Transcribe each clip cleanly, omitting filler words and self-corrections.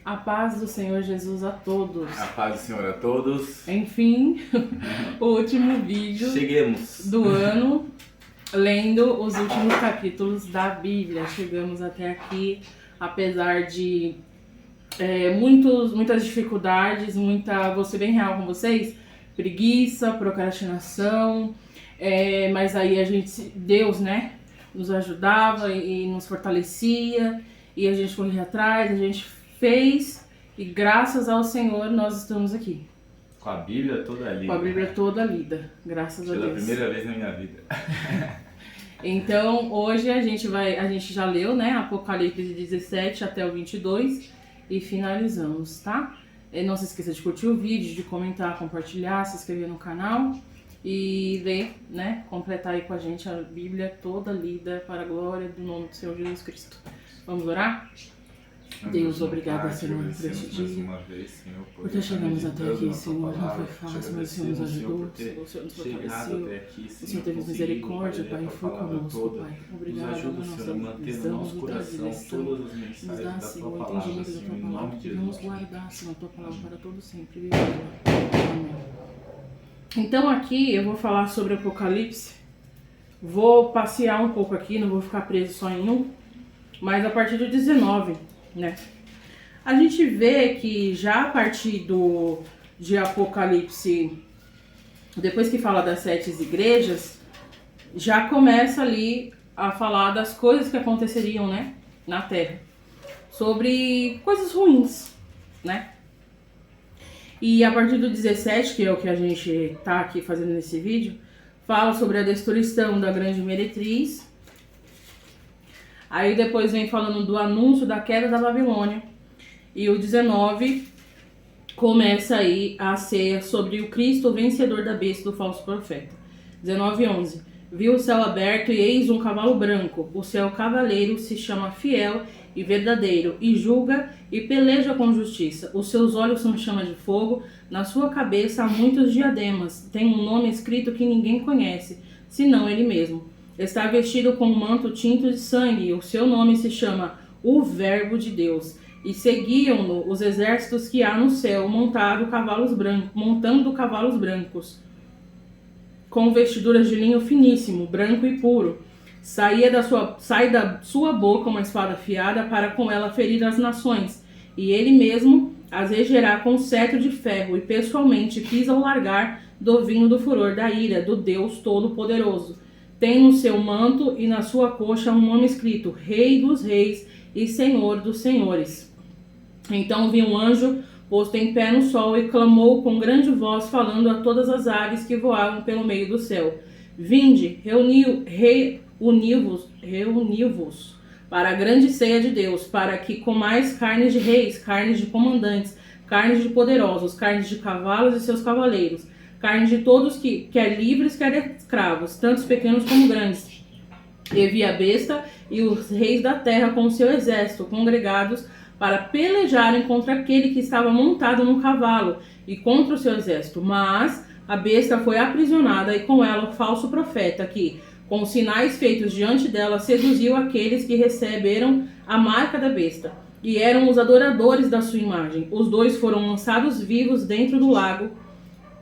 A paz do Senhor Jesus a todos. A paz do Senhor a todos. Enfim, o último vídeo Cheguemos do ano, lendo os últimos capítulos da Bíblia. Chegamos até aqui, apesar de muitas dificuldades, vou ser bem real com vocês, preguiça, procrastinação, mas aí Deus, né, nos ajudava e nos fortalecia, e a gente corria atrás, a gente fez, e graças ao Senhor nós estamos aqui. com a Bíblia toda lida. Com a Bíblia toda lida, graças a Deus. Pela primeira vez na minha vida. Então, hoje a gente já leu, né, Apocalipse 17 até o 22 e finalizamos, tá? Não se esqueça de curtir o vídeo, de comentar, compartilhar, se inscrever no canal e ler, né, completar aí com a gente a Bíblia toda lida para a glória do nome do Senhor Jesus Cristo. Vamos orar? Deus, obrigada, Senhor, por este dia, porque chegamos até aqui, Senhor. Não foi fácil, mas o Senhor nos ajudou, o Senhor nos fortaleceu, o Senhor teve misericórdia, Pai, e foi conosco, Pai. Obrigado pela nossa visão, nos dá direção, nos dá, Senhor, entendimento da Tua palavra, que vamos guardar, Senhor, a Tua palavra para todo sempre. Amém. Então aqui eu vou falar sobre Apocalipse, vou passear um pouco aqui, não vou ficar preso só em um, mas a partir do 19, né? A gente vê que já a partir de Apocalipse, depois que fala das 7 igrejas, já começa ali a falar das coisas que aconteceriam, né, na Terra, sobre coisas ruins, né? E a partir do 17, que é o que a gente tá aqui fazendo nesse vídeo, fala sobre a destruição da grande meretriz. Aí depois vem falando do anúncio da queda da Babilônia. E o 19 começa aí a ser sobre o Cristo, o vencedor da besta do falso profeta. 19:11. Viu o céu aberto e eis um cavalo branco. O seu cavaleiro se chama Fiel e Verdadeiro, e julga e peleja com justiça. Os seus olhos são chama de fogo, na sua cabeça há muitos diademas. Tem um nome escrito que ninguém conhece, senão ele mesmo. Está vestido com um manto tinto de sangue, e o seu nome se chama o Verbo de Deus. E seguiam-no os exércitos que há no céu, montando cavalos brancos, com vestiduras de linho finíssimo, branco e puro. Sai da sua boca uma espada afiada para com ela ferir as nações, e ele mesmo as regerá com cetro de ferro, e pessoalmente pisa o largar do vinho do furor da ira do Deus Todo-Poderoso. Tem no seu manto e na sua coxa um nome escrito: Rei dos Reis e Senhor dos Senhores. Então vi um anjo posto em pé no sol e clamou com grande voz, falando a todas as aves que voavam pelo meio do céu: Vinde, reuni-vos para a grande ceia de Deus, para que comais carnes de reis, carnes de comandantes, carnes de poderosos, carnes de cavalos e seus cavaleiros, carne de todos que quer livres, quer escravos, tantos pequenos como grandes. E vi a besta e os reis da terra com o seu exército, congregados para pelejarem contra aquele que estava montado no cavalo e contra o seu exército. Mas a besta foi aprisionada, e com ela o falso profeta, que, com sinais feitos diante dela, seduziu aqueles que receberam a marca da besta, e eram os adoradores da sua imagem. Os dois foram lançados vivos dentro do lago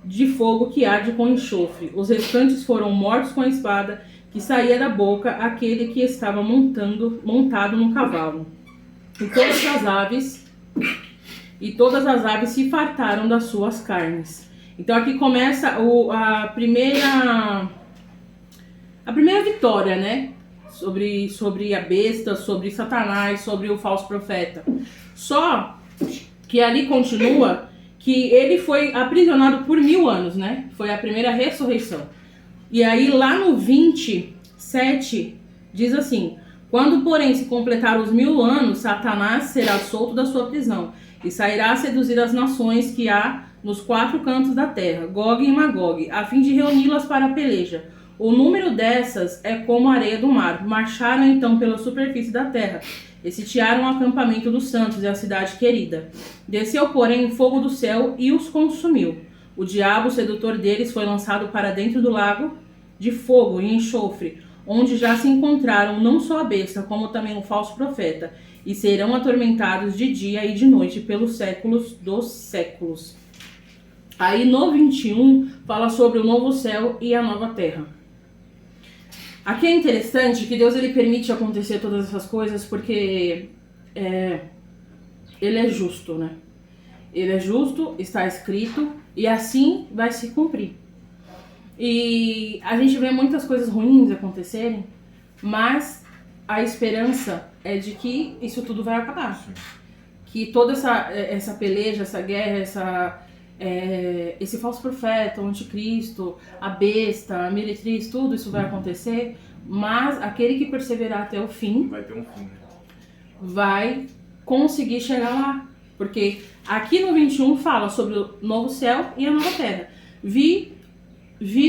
de fogo que arde com enxofre. Os restantes foram mortos com a espada que saía da boca aquele que estava montado no cavalo. E todas as aves se fartaram das suas carnes. Então aqui começa a primeira vitória, né? Sobre a besta, sobre Satanás, sobre o falso profeta. Só que ali continua que ele foi aprisionado por 1000 anos, né? Foi a primeira ressurreição. E aí lá no 27 diz assim: quando, porém, se completar os 1000 anos, Satanás será solto da sua prisão e sairá a seduzir as nações que há nos 4 cantos da terra, Gog e Magog, a fim de reuni-las para a peleja. O número dessas é como a areia do mar. Marcharam então pela superfície da terra e sitiaram o acampamento dos santos e a cidade querida. Desceu, porém, fogo do céu e os consumiu. O diabo, o sedutor deles, foi lançado para dentro do lago de fogo e enxofre, onde já se encontraram não só a besta, como também o falso profeta. e serão atormentados de dia e de noite pelos séculos dos séculos. Aí no 21 fala sobre o novo céu e a nova terra. Aqui é interessante que Deus ele permite acontecer todas essas coisas porque ele é justo, né? Ele é justo, está escrito e assim vai se cumprir. E a gente vê muitas coisas ruins acontecerem, mas a esperança é de que isso tudo vai acabar. Sim. Que toda essa peleja, essa guerra, esse falso profeta, o anticristo, a besta, a meretriz, tudo isso vai acontecer, mas aquele que perseverar até o fim vai ter um fim, né? Vai conseguir chegar lá. Porque aqui no 21 fala sobre o novo céu e a nova terra. Vi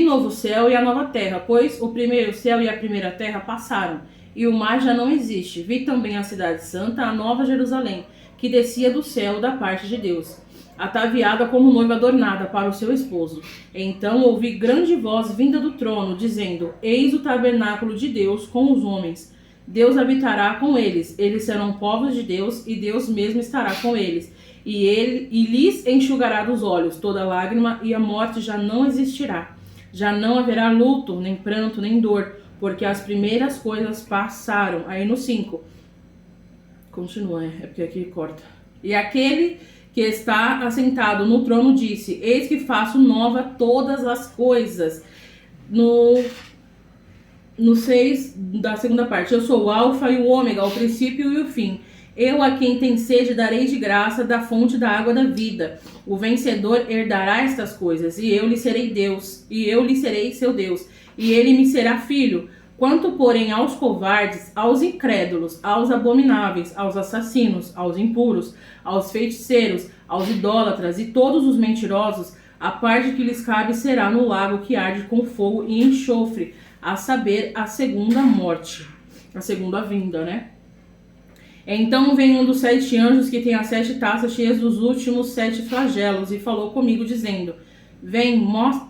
novo céu e a nova terra, pois o primeiro céu e a primeira terra passaram, e o mar já não existe. Vi também a cidade santa, a nova Jerusalém, que descia do céu da parte de Deus, ataviada como noiva adornada para o seu esposo. Então ouvi grande voz vinda do trono, dizendo: Eis o tabernáculo de Deus com os homens. Deus habitará com eles, eles serão povos de Deus, e Deus mesmo estará com eles. E lhes enxugará dos olhos toda lágrima, e a morte já não existirá. Já não haverá luto, nem pranto, nem dor, porque as primeiras coisas passaram. Aí no 5. Continua, é porque aqui corta. E aquele que está assentado no trono disse: Eis que faço nova todas as coisas. No 6 da segunda parte: Eu sou o alfa e o ômega, o princípio e o fim. Eu a quem tem sede darei de graça da fonte da água da vida. O vencedor herdará estas coisas, e eu lhe serei Deus, e eu lhe serei seu Deus, e ele me será filho. Quanto, porém, aos covardes, aos incrédulos, aos abomináveis, aos assassinos, aos impuros, aos feiticeiros, aos idólatras e todos os mentirosos, a parte que lhes cabe será no lago que arde com fogo e enxofre, a saber, a segunda morte, a segunda vinda, né? Então veio um dos 7 anjos que tem as 7 taças cheias dos últimos 7 flagelos e falou comigo dizendo: Vem,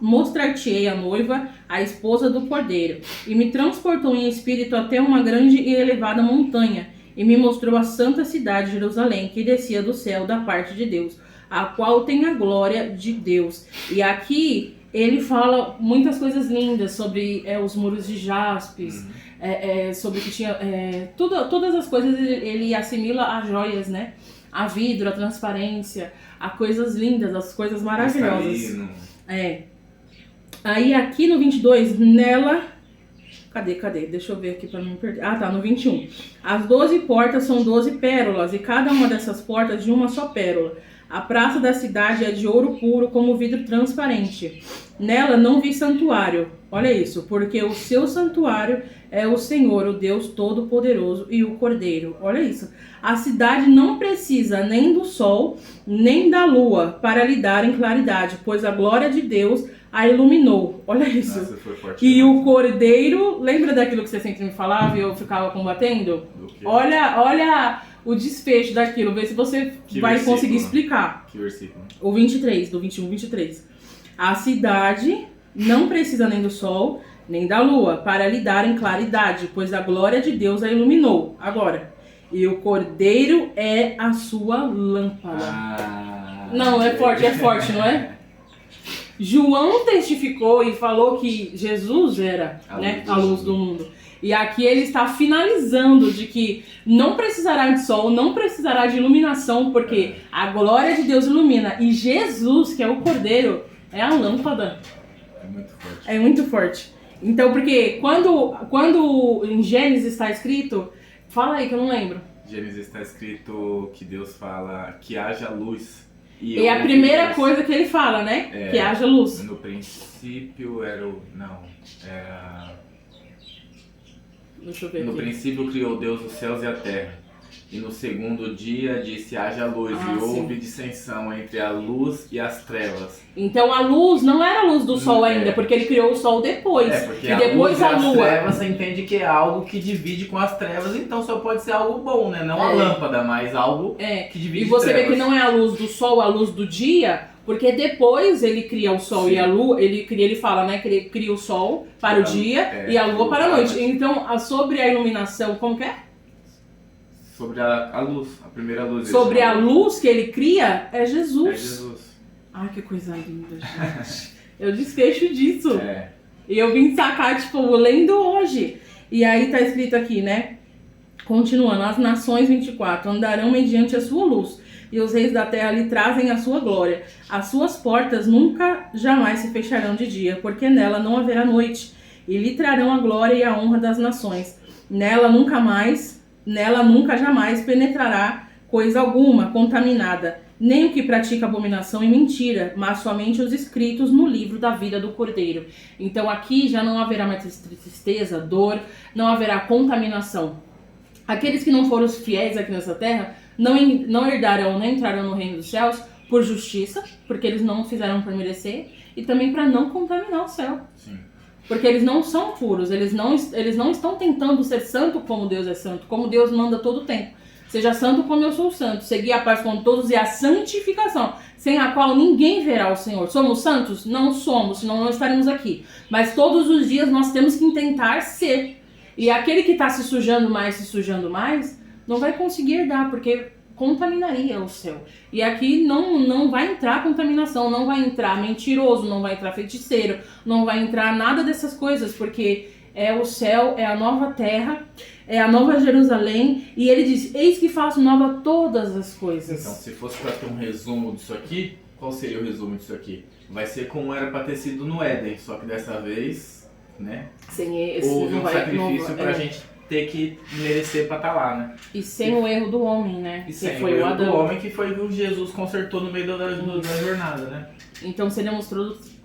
mostrar-te-ei a noiva, a esposa do Cordeiro. E me transportou em espírito até uma grande e elevada montanha, e me mostrou a santa cidade Jerusalém, que descia do céu da parte de Deus, a qual tem a glória de Deus. E aqui ele fala muitas coisas lindas sobre os muros de jaspes, sobre que tinha todas as coisas ele assimila a joias, né? A vidro, a transparência, a coisas lindas, as coisas maravilhosas. Aí aqui no 22, nela... Cadê? Deixa eu ver aqui pra não me perder. Ah, tá, no 21. As 12 portas são 12 pérolas, e cada uma dessas portas de uma só pérola. A praça da cidade é de ouro puro, como vidro transparente. Nela não vi santuário. Olha isso, porque o seu santuário é o Senhor, o Deus Todo-Poderoso, e o Cordeiro. Olha isso. A cidade não precisa nem do sol, nem da lua para lhe darem claridade, pois a glória de Deus a iluminou. Olha isso. Nossa, foi forte, e o Cordeiro, lembra daquilo que você sempre me falava e eu ficava combatendo? Olha o desfecho daquilo, vê se você vai conseguir explicar. Que versículo? O 23, do 21, 23. A cidade não precisa nem do sol, nem da lua, para lhe darem claridade, pois a glória de Deus a iluminou. Agora, e o Cordeiro é a sua lâmpada. Não, é forte, não é? João testificou e falou que Jesus era a luz do mundo. E aqui ele está finalizando de que não precisará de sol, não precisará de iluminação, porque a glória de Deus ilumina. E Jesus, que é o Cordeiro, é a lâmpada. É muito forte. É muito forte. Então, porque quando em Gênesis está escrito... Fala aí que eu não lembro. Gênesis está escrito que Deus fala que haja luz. E a primeira coisa que ele fala, né? Que haja luz. No princípio era o... Não, era... Deixa eu ver no aqui. princípio criou Deus os céus e a terra. E no segundo dia disse haja luz, e houve dissensão entre a luz e as trevas. Então a luz não era a luz do sol ainda, porque ele criou o sol depois. Porque e depois a lua. As trevas você entende que é algo que divide com as trevas, então só pode ser algo bom, né? Não a lâmpada, mas algo que divide. E você trevas. vê que não é a luz do sol, a luz do dia, porque depois ele cria o sol e a lua, ele fala, né, que ele cria o sol para o dia e a lua para a noite. Então, sobre a iluminação, como que é? Sobre a luz, a primeira luz. Sobre a luz que ele cria, é É Jesus. Jesus. Ai, que coisa linda, gente. Eu desfecho disso. É. E eu vim sacar, tipo, lendo hoje. E aí tá escrito aqui, né? Continuando, as nações 24 andarão mediante a sua luz, e os reis da terra lhe trazem a sua glória. As suas portas nunca jamais se fecharão de dia, porque nela não haverá noite, e lhe trarão a glória e a honra das nações. Nela nunca jamais penetrará coisa alguma contaminada, nem o que pratica abominação e mentira, mas somente os escritos no livro da vida do Cordeiro. Então aqui já não haverá mais tristeza, dor, não haverá contaminação. Aqueles que não foram fiéis aqui nessa terra não herdarão nem entrarão no reino dos céus por justiça, porque eles não fizeram por merecer, e também para não contaminar o céu. Sim. Porque eles não são puros, eles não estão tentando ser santo como Deus é santo, como Deus manda todo o tempo. Seja santo como eu sou santo, seguir a paz com todos e a santificação, sem a qual ninguém verá o Senhor. Somos santos? Não somos, senão não estaremos aqui. Mas todos os dias nós temos que tentar ser. E aquele que está se sujando mais, não vai conseguir herdar, porque contaminaria o céu. E aqui não vai entrar contaminação, não vai entrar mentiroso, não vai entrar feiticeiro, não vai entrar nada dessas coisas, porque é o céu, é a nova terra, é a nova Jerusalém, e ele diz, eis que faço nova todas as coisas. Então, se fosse para ter um resumo disso aqui, qual seria o resumo disso aqui? Vai ser como era para ter sido no Éden, só que dessa vez, né? Sem esse, houve um sacrifício pra é. gente ter que merecer pra estar lá, né? E sem o erro do homem, né? E sem foi o erro Adão. do homem, que foi o que Jesus consertou no meio da jornada, né? Então seremos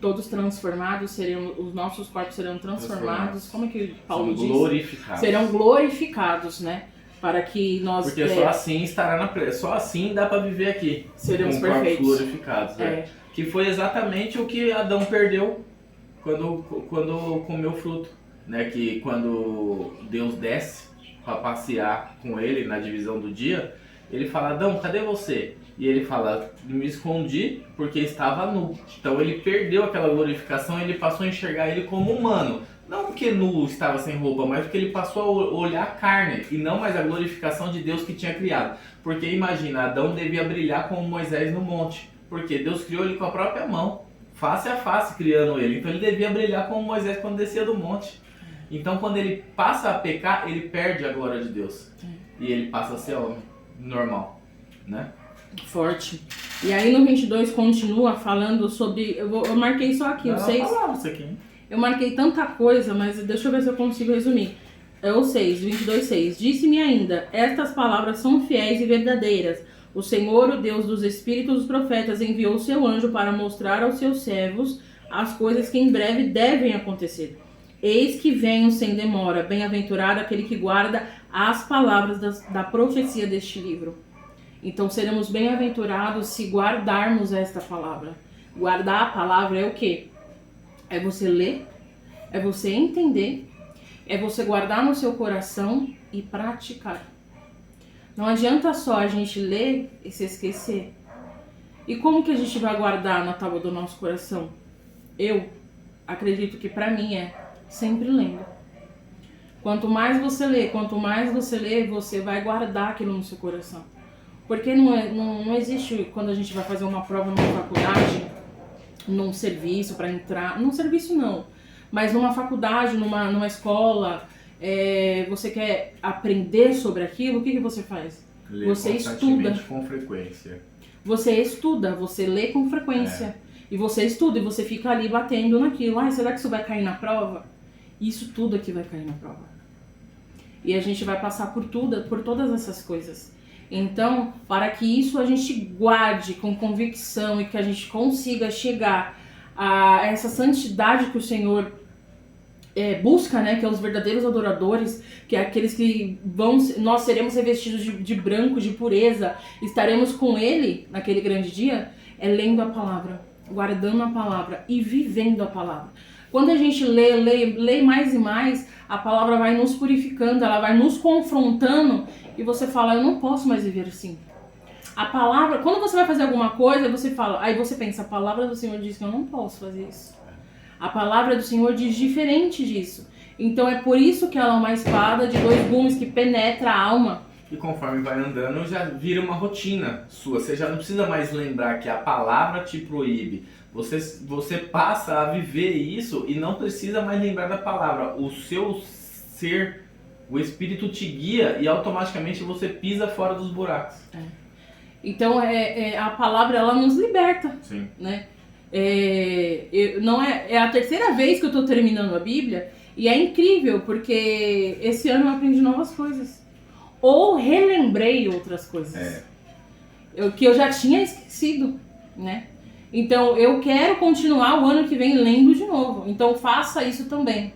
todos transformados, os nossos corpos serão transformados. Como é que Paulo diz? Glorificados. Serão glorificados, né? Para que nós... Porque só assim estará só assim dá pra viver aqui. Seremos com corpos perfeitos. glorificados. É. Que foi exatamente o que Adão perdeu quando comeu o fruto. Né? Que quando Deus desce para passear com ele na divisão do dia, ele fala, Adão, cadê você? E ele fala, me escondi porque estava nu. Então ele perdeu aquela glorificação, ele passou a enxergar ele como humano. Não porque nu estava sem roupa, mas porque ele passou a olhar a carne e não mais a glorificação de Deus que tinha criado. Porque imagina, Adão devia brilhar como Moisés no monte, porque Deus criou ele com a própria mão, face a face criando ele. Então ele devia brilhar como Moisés quando descia do monte. Então quando ele passa a pecar, ele perde a glória de Deus. E ele passa a ser homem, normal, né? Forte. E aí no 22 continua falando sobre... Eu marquei só aqui, o 6. Isso aqui, hein? Eu marquei tanta coisa, mas deixa eu ver se eu consigo resumir. É o 6, 22:6. Disse-me ainda, estas palavras são fiéis e verdadeiras. O Senhor, o Deus dos Espíritos dos Profetas, enviou seu anjo para mostrar aos seus servos as coisas que em breve devem acontecer. Eis que venho sem demora, bem-aventurado aquele que guarda as palavras da profecia deste livro. Então seremos bem-aventurados se guardarmos esta palavra. Guardar a palavra é o quê? É você ler, é você entender, é você guardar no seu coração e praticar. Não adianta só a gente ler e se esquecer. E como que a gente vai guardar na tábua do nosso coração? Eu acredito que para mim é sempre lendo. Quanto mais você lê, você vai guardar aquilo no seu coração. Porque não existe, quando a gente vai fazer uma prova numa faculdade, num serviço para entrar, num serviço não, mas numa faculdade, numa escola, você quer aprender sobre aquilo, o que você faz? Lê você estuda. Com frequência. Você estuda, você lê com frequência. E você estuda e você fica ali batendo naquilo. Será que isso vai cair na prova? Isso tudo aqui vai cair na prova. E a gente vai passar por todas essas coisas. Então, para que isso a gente guarde com convicção e que a gente consiga chegar a essa santidade que o Senhor busca, né, que é os verdadeiros adoradores, que é aqueles que nós seremos revestidos de branco, de pureza, estaremos com Ele naquele grande dia, lendo a palavra, guardando a palavra e vivendo a palavra. Quando a gente lê mais e mais, a palavra vai nos purificando, ela vai nos confrontando e você fala, eu não posso mais viver assim. A palavra, quando você vai fazer alguma coisa, você fala, aí você pensa, a palavra do Senhor diz que eu não posso fazer isso. A palavra do Senhor diz diferente disso. Então é por isso que ela é uma espada de 2 gumes que penetra a alma e conforme vai andando já vira uma rotina sua. Você já não precisa mais lembrar que a palavra te proíbe. Você passa a viver isso e não precisa mais lembrar da palavra. O seu ser, o Espírito te guia e automaticamente você pisa fora dos buracos. Então a palavra ela nos liberta. Sim. Né? É a terceira vez que eu estou terminando a Bíblia e é incrível porque esse ano eu aprendi novas coisas. Ou relembrei outras coisas que eu já tinha esquecido, né? Então eu quero continuar o ano que vem lendo de novo. Então faça isso também.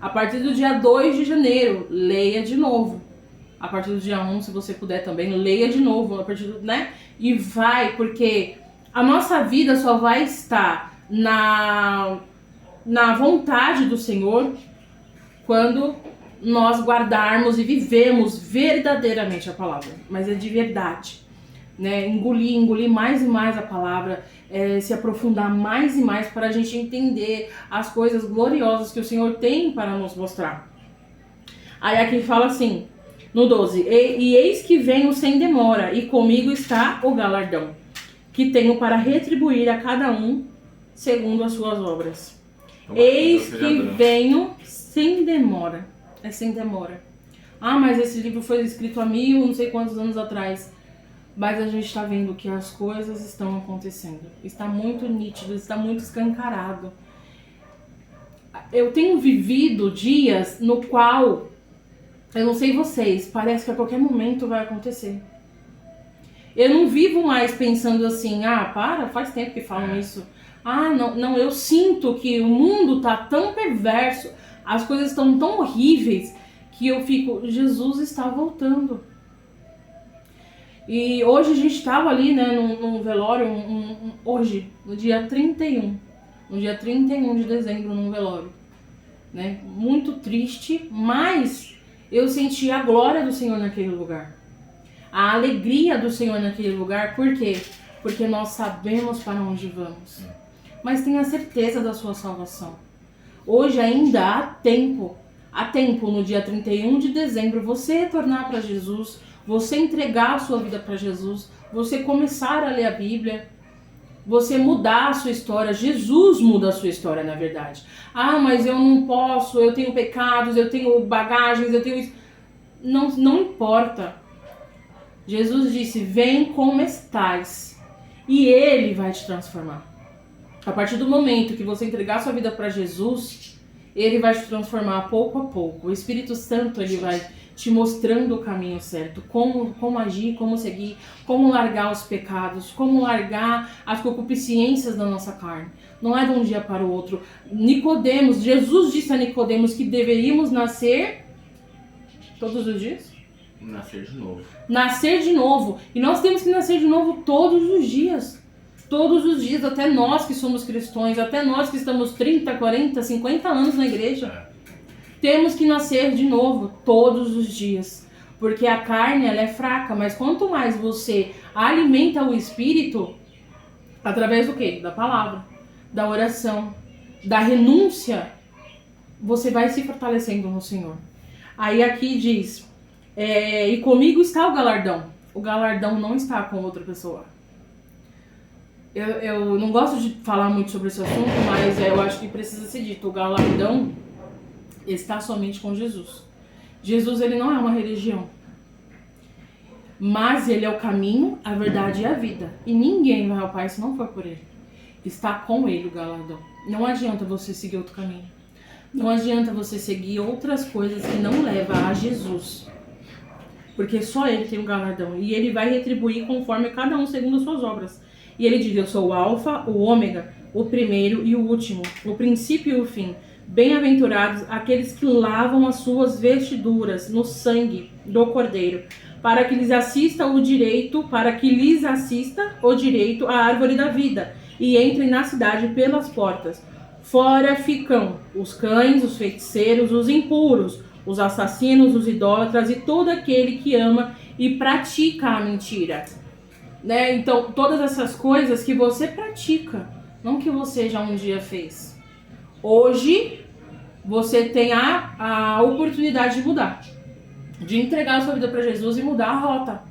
A partir do dia 2 de janeiro, leia de novo. A partir do dia 1, se você puder também, leia de novo. A partir do, né? E vai, porque a nossa vida só vai estar na vontade do Senhor quando nós guardarmos e vivemos verdadeiramente a palavra. Mas é de verdade. Né? Engolir mais e mais a palavra, se aprofundar mais e mais para a gente entender as coisas gloriosas que o Senhor tem para nos mostrar. Aí aqui fala assim, no 12, e eis que venho sem demora, e comigo está o galardão, que tenho para retribuir a cada um segundo as suas obras. Eis que venho sem demora. É sem demora. Ah, mas esse livro foi escrito há 1000, não sei quantos anos atrás. Mas a gente está vendo que as coisas estão acontecendo. Está muito nítido, está muito escancarado. Eu tenho vivido dias no qual, eu não sei vocês, parece que a qualquer momento vai acontecer. Eu não vivo mais pensando assim, faz tempo que falam isso. Não, eu sinto que o mundo tá tão perverso, as coisas estão tão horríveis, que eu fico, Jesus está voltando. E hoje a gente estava ali, né, num velório, hoje, no dia 31. No dia 31 de dezembro, num velório. Né? Muito triste, mas eu senti a glória do Senhor naquele lugar. A alegria do Senhor naquele lugar, por quê? Porque nós sabemos para onde vamos. Mas tenha certeza da sua salvação. Hoje ainda há tempo no dia 31 de dezembro, você retornar para Jesus, você entregar a sua vida para Jesus, você começar a ler a Bíblia, você mudar a sua história. Jesus muda a sua história, na verdade. Mas eu não posso, eu tenho pecados, eu tenho bagagens, eu tenho isso. Não importa. Jesus disse, vem como estás, e Ele vai te transformar. A partir do momento que você entregar a sua vida para Jesus, Ele vai te transformar pouco a pouco. O Espírito Santo, Ele vai te mostrando o caminho certo, como agir, como seguir, como largar os pecados, como largar as concupiscências da nossa carne. Não é de um dia para o outro. Jesus disse a Nicodemos que deveríamos nascer todos os dias? Nascer de novo. Nascer de novo. E nós temos que nascer de novo todos os dias. Todos os dias, até nós que somos cristãos, até nós que estamos 30, 40, 50 anos na igreja. Temos que nascer de novo todos os dias. Porque a carne, ela é fraca, mas quanto mais você alimenta o espírito, através do quê? Da palavra, da oração, da renúncia, você vai se fortalecendo no Senhor. Aí aqui diz, e comigo está o galardão. O galardão não está com outra pessoa. Eu não gosto de falar muito sobre esse assunto, mas eu acho que precisa ser dito. O galardão está somente com Jesus. Jesus, ele não é uma religião, mas ele é o caminho, a verdade e a vida. E ninguém vai ao Pai se não for por ele. Está com ele o galardão. Não adianta você seguir outro caminho. Não adianta você seguir outras coisas que não levam a Jesus. Porque só ele tem o galardão. E ele vai retribuir conforme cada um segundo as suas obras. E ele diz, eu sou o Alfa, o Ômega, o primeiro e o último, o princípio e o fim. Bem-aventurados aqueles que lavam as suas vestiduras no sangue do Cordeiro, para que lhes assista o direito à árvore da vida, e entrem na cidade pelas portas. Fora ficam os cães, os feiticeiros, os impuros, os assassinos, os idólatras e todo aquele que ama e pratica a mentira. Né? Então, todas essas coisas que você pratica, não que você já um dia fez. Hoje, você tem a oportunidade de mudar. de entregar a sua vida para Jesus e mudar a rota.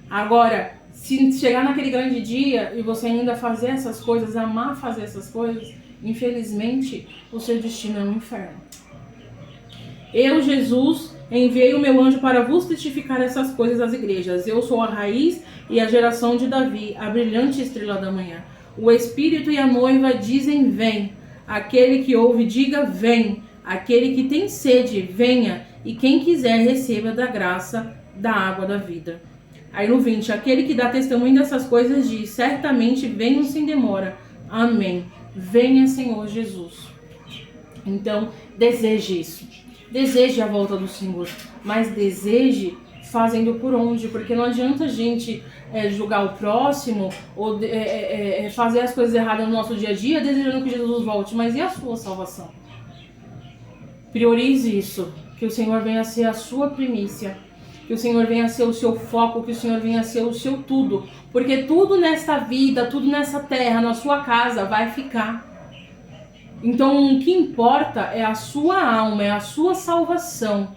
Agora, se chegar naquele grande dia e você ainda fazer essas coisas, amar fazer essas coisas, infelizmente, o seu destino é um inferno. Eu, Jesus, enviei o meu anjo para vos testificar essas coisas às igrejas. Eu sou a raiz e a geração de Davi, a brilhante estrela da manhã. O Espírito e a noiva dizem, vem. Aquele que ouve, diga, vem. Aquele que tem sede, venha. E quem quiser, receba da graça da água da vida. Aí no 20, aquele que dá testemunho dessas coisas diz, certamente venham sem demora. Amém. Venha, Senhor Jesus. Então, deseje isso. Deseje a volta do Senhor. Mas deseje fazendo por onde? Porque não adianta a gente julgar o próximo ou fazer as coisas erradas no nosso dia a dia desejando que Jesus volte. Mas e a sua salvação? Priorize isso. Que o Senhor venha a ser a sua primícia. Que o Senhor venha a ser o seu foco, que o Senhor venha a ser o seu tudo. Porque tudo nesta vida, tudo nessa terra, na sua casa, vai ficar. Então o que importa é a sua alma, é a sua salvação.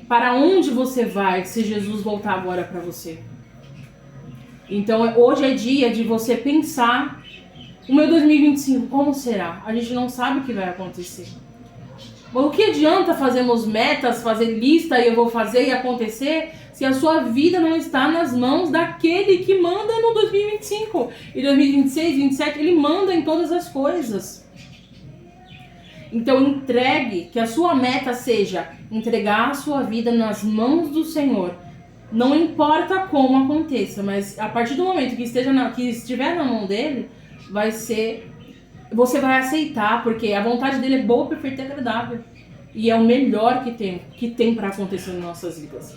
Para onde você vai se Jesus voltar agora para você? Então hoje é dia de você pensar, o meu 2025, como será? A gente não sabe o que vai acontecer. Mas o que adianta fazermos metas, fazer lista e eu vou fazer e acontecer se a sua vida não está nas mãos daquele que manda no 2025? E 2026, 2027, ele manda em todas as coisas. Então entregue, que a sua meta seja entregar a sua vida nas mãos do Senhor. Não importa como aconteça, mas a partir do momento que estiver na mão dele, você vai aceitar, porque a vontade dele é boa, perfeita e agradável. E é o melhor que tem para acontecer nas nossas vidas.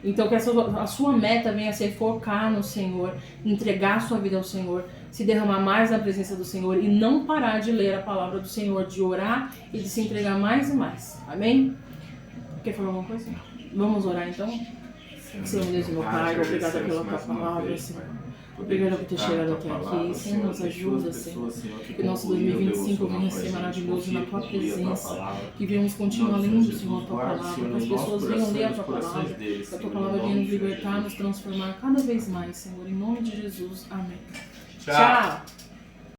Então que a sua meta venha a ser focar no Senhor, entregar a sua vida ao Senhor, se derramar mais na presença do Senhor e não parar de ler a palavra do Senhor, de orar e de se entregar mais e mais. Amém? Quer falar alguma coisa? Vamos orar então? Senhor Deus e meu Pai, obrigada pela tua palavra, Senhor. Obrigada por ter chegado até aqui. Senhor, nos ajuda, Senhor. Que nosso 2025 venha ser maravilhoso na tua presença. Que venhamos continuar lendo, Senhor, a tua palavra. Que as pessoas venham ler a tua palavra. Que a tua palavra venha nos libertar, nos transformar cada vez mais, Senhor. Em nome de Jesus. Amém. Tchau.